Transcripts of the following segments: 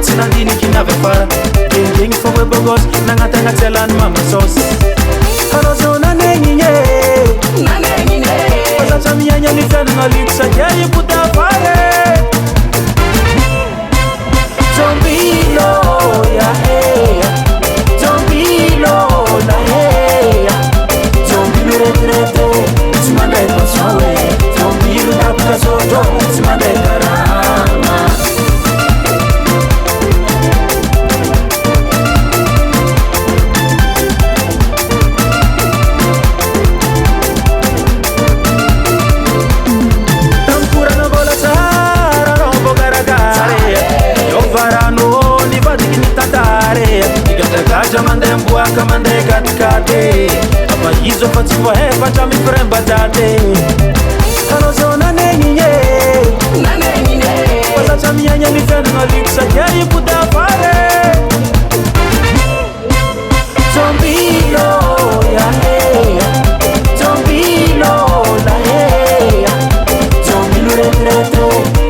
tsy nandiny kinavy afara gengegny fa hoe bogos nagnatagnatsialany mamasôs anao zao nanegny fa zaza miaigny amy fianagna liko sakia ipota afare zombilo yaheya zombilo laheya zombilo retrete tsy mandray pension hoe zombilo tapaka sotro tsy mandray karama tamkorana vola tsara rao vokarakare iovarano nivadiky ny tantare igazagaza mandeha mboaka mandeha katikate apa izo fa tsy voahefatra mifirembajate anao zao nanegny fa zaza miaigny amy fianagna liko sakia ipota afare zombilo yaheya zombilo laheya zombilo retrete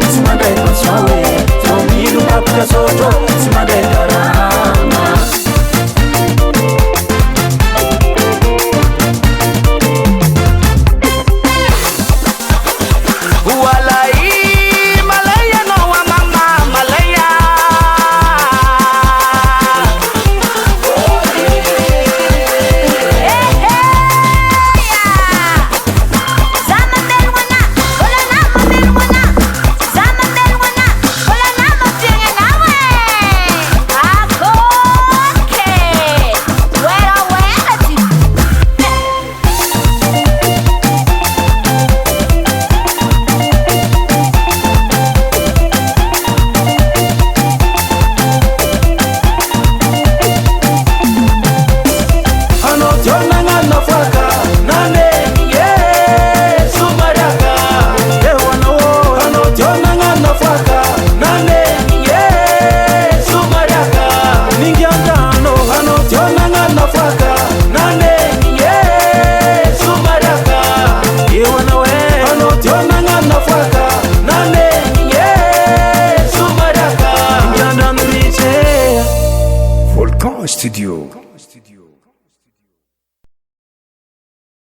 tsy mandray pension hoe zombilo tapaka sotro tsy mandray karama Volcan Studio.